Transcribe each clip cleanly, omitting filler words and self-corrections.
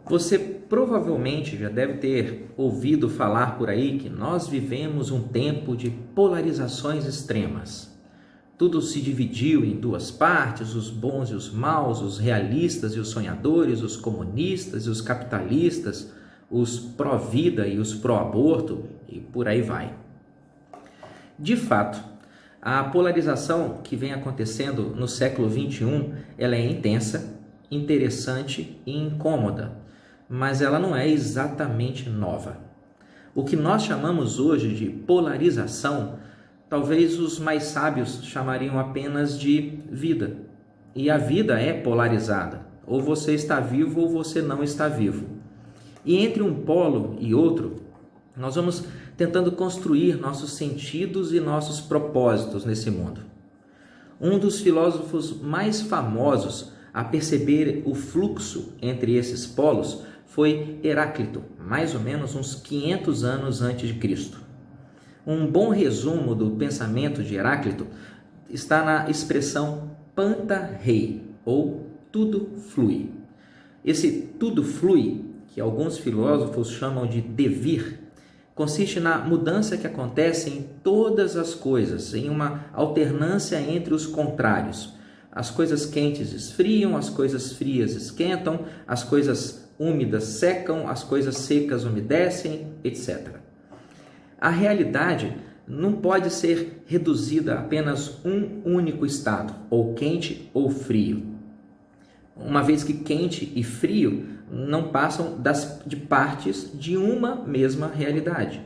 Você provavelmente já deve ter ouvido falar por aí que nós vivemos um tempo de polarizações extremas. Tudo se dividiu em duas partes, os bons e os maus, os realistas e os sonhadores, os comunistas e os capitalistas, os pró-vida e os pró-aborto, e por aí vai. De fato, a polarização que vem acontecendo no século XXI, ela é intensa, interessante e incômoda, mas ela não é exatamente nova. O que nós chamamos hoje de polarização, talvez os mais sábios chamariam apenas de vida. E a vida é polarizada, ou você está vivo ou você não está vivo. E entre um polo e outro, nós vamos tentando construir nossos sentidos e nossos propósitos nesse mundo. Um dos filósofos mais famosos a perceber o fluxo entre esses polos foi Heráclito, mais ou menos uns 500 anos antes de Cristo. Um bom resumo do pensamento de Heráclito está na expressão panta rei, ou tudo flui. Esse tudo flui, que alguns filósofos chamam de devir, consiste na mudança que acontece em todas as coisas, em uma alternância entre os contrários. As coisas quentes esfriam, as coisas frias esquentam, as coisas úmidas secam, as coisas secas umedecem, etc. A realidade não pode ser reduzida a apenas um único estado, ou quente ou frio. Uma vez que quente e frio não passam de partes de uma mesma realidade.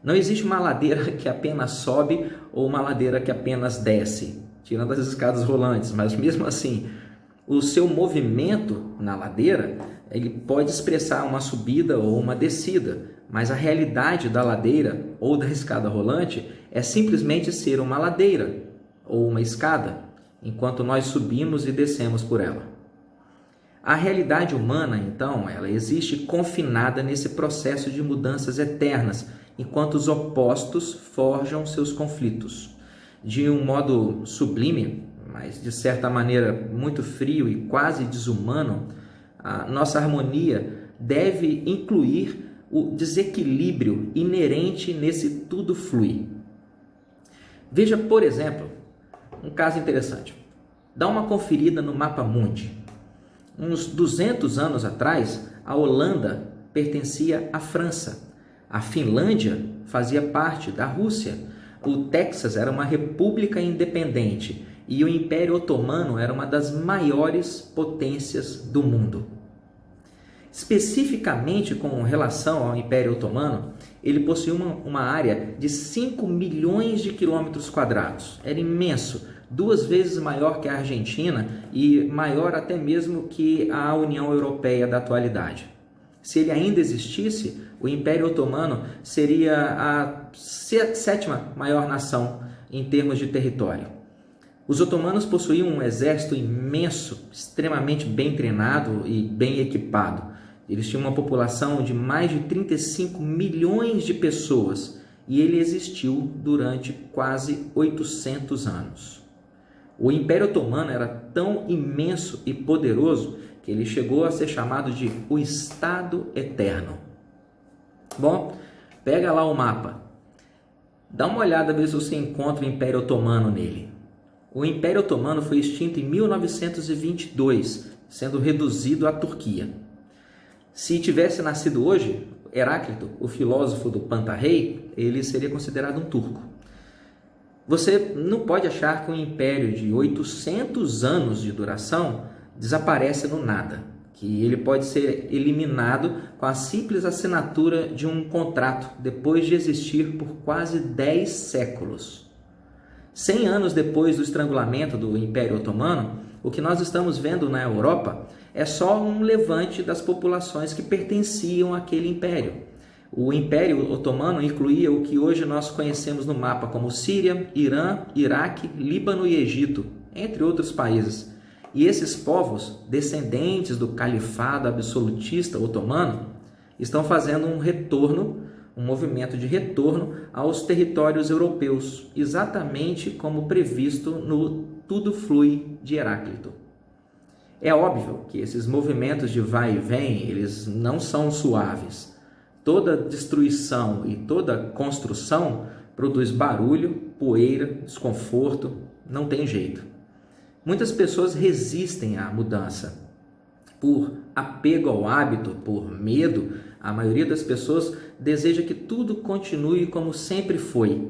Não existe uma ladeira que apenas sobe ou uma ladeira que apenas desce, tirando as escadas rolantes, mas mesmo assim, o seu movimento na ladeira, ele pode expressar uma subida ou uma descida, mas a realidade da ladeira ou da escada rolante é simplesmente ser uma ladeira ou uma escada, enquanto nós subimos e descemos por ela. A realidade humana, então, ela existe confinada nesse processo de mudanças eternas, enquanto os opostos forjam seus conflitos. De um modo sublime, mas de certa maneira muito frio e quase desumano, a nossa harmonia deve incluir o desequilíbrio inerente nesse tudo flui. Veja, por exemplo, um caso interessante. Dá uma conferida no mapa mundi. Uns 200 anos atrás, a Holanda pertencia à França. A Finlândia fazia parte da Rússia. O Texas era uma república independente e o Império Otomano era uma das maiores potências do mundo. Especificamente com relação ao Império Otomano, ele possuía uma área de 5 milhões de quilômetros quadrados. Era imenso, 2 vezes maior que a Argentina e maior até mesmo que a União Europeia da atualidade. Se ele ainda existisse, o Império Otomano seria a 7ª maior nação em termos de território. Os otomanos possuíam um exército imenso, extremamente bem treinado e bem equipado. Eles tinham uma população de mais de 35 milhões de pessoas e ele existiu durante quase 800 anos. O Império Otomano era tão imenso e poderoso que ele chegou a ser chamado de o Estado Eterno. Bom, pega lá o mapa. Dá uma olhada, ver se você encontra o Império Otomano nele. O Império Otomano foi extinto em 1922, sendo reduzido à Turquia. Se tivesse nascido hoje, Heráclito, o filósofo do Panta-rei, ele seria considerado um turco. Você não pode achar que um império de 800 anos de duração desaparece no nada, que ele pode ser eliminado com a simples assinatura de um contrato depois de existir por quase 10 séculos. 100 anos depois do estrangulamento do Império Otomano, o que nós estamos vendo na Europa é só um levante das populações que pertenciam àquele império. O Império Otomano incluía o que hoje nós conhecemos no mapa como Síria, Irã, Iraque, Líbano e Egito, entre outros países. E esses povos, descendentes do califado absolutista otomano, estão fazendo um movimento de retorno aos territórios europeus, exatamente como previsto no Tudo Flui de Heráclito. É óbvio que esses movimentos de vai e vem, eles não são suaves. Toda destruição e toda construção produz barulho, poeira, desconforto, não tem jeito. Muitas pessoas resistem à mudança. Por apego ao hábito, por medo, a maioria das pessoas deseja que tudo continue como sempre foi.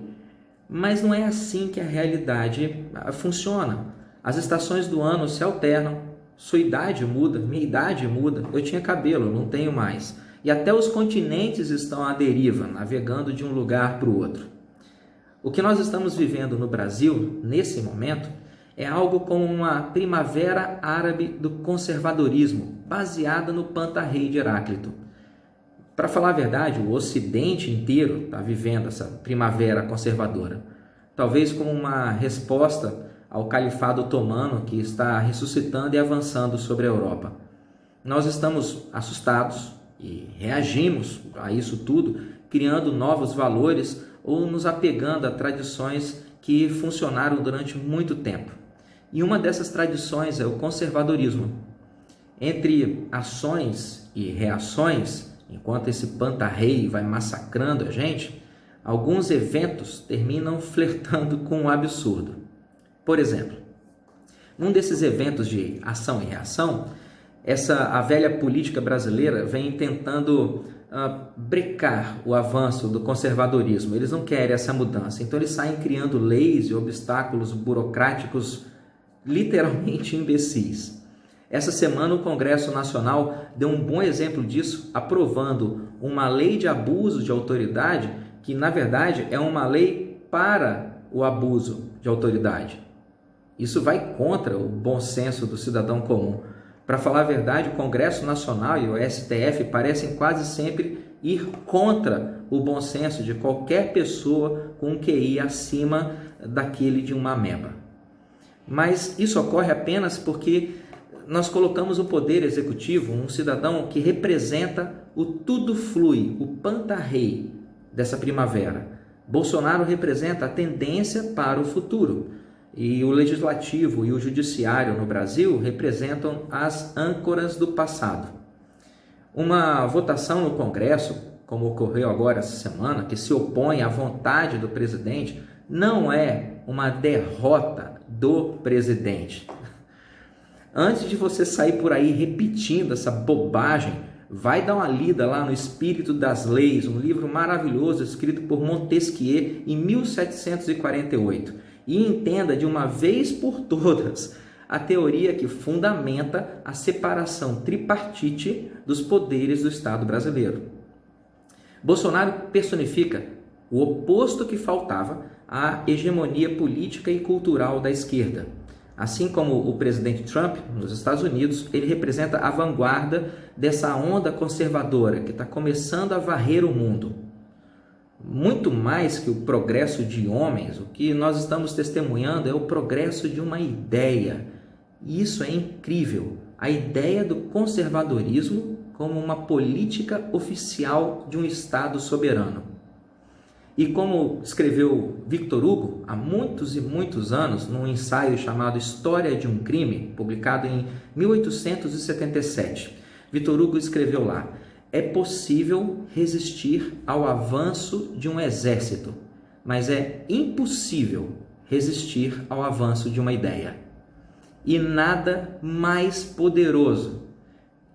Mas não é assim que a realidade funciona. As estações do ano se alternam, sua idade muda, minha idade muda, eu tinha cabelo, não tenho mais. E até os continentes estão à deriva, navegando de um lugar para o outro. O que nós estamos vivendo no Brasil, nesse momento, é algo como uma primavera árabe do conservadorismo, baseada no Pantarrei de Heráclito. Para falar a verdade, o Ocidente inteiro está vivendo essa primavera conservadora, talvez como uma resposta ao califado otomano que está ressuscitando e avançando sobre a Europa. Nós estamos assustados e reagimos a isso tudo, criando novos valores ou nos apegando a tradições que funcionaram durante muito tempo. E uma dessas tradições é o conservadorismo. Entre ações e reações, enquanto esse Pantarrei vai massacrando a gente, alguns eventos terminam flertando com o absurdo. Por exemplo, num desses eventos de ação e reação, a velha política brasileira vem tentando brecar o avanço do conservadorismo. Eles não querem essa mudança, então eles saem criando leis e obstáculos burocráticos literalmente imbecis. Essa semana o Congresso Nacional deu um bom exemplo disso, aprovando uma lei de abuso de autoridade que, na verdade, é uma lei para o abuso de autoridade. Isso vai contra o bom senso do cidadão comum. Para falar a verdade, o Congresso Nacional e o STF parecem quase sempre ir contra o bom senso de qualquer pessoa com um QI acima daquele de uma ameba. Mas isso ocorre apenas porque nós colocamos o poder executivo, um cidadão que representa o tudo flui, o Pantarrei dessa primavera. Bolsonaro representa a tendência para o futuro. E o legislativo e o judiciário no Brasil representam as âncoras do passado. Uma votação no Congresso, como ocorreu agora essa semana, que se opõe à vontade do presidente, não é uma derrota do presidente. Antes de você sair por aí repetindo essa bobagem, vai dar uma lida lá no Espírito das Leis, um livro maravilhoso escrito por Montesquieu em 1748, e entenda de uma vez por todas a teoria que fundamenta a separação tripartite dos poderes do Estado brasileiro. Bolsonaro personifica o oposto que faltava à hegemonia política e cultural da esquerda. Assim como o presidente Trump, nos Estados Unidos, ele representa a vanguarda dessa onda conservadora que está começando a varrer o mundo. Muito mais que o progresso de homens, o que nós estamos testemunhando é o progresso de uma ideia. E isso é incrível. A ideia do conservadorismo como uma política oficial de um Estado soberano. E como escreveu Victor Hugo há muitos e muitos anos, num ensaio chamado História de um Crime, publicado em 1877, Victor Hugo escreveu lá: é possível resistir ao avanço de um exército, mas é impossível resistir ao avanço de uma ideia. E nada mais poderoso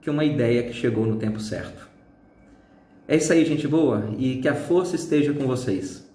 que uma ideia que chegou no tempo certo. É isso aí, gente boa, e que a força esteja com vocês.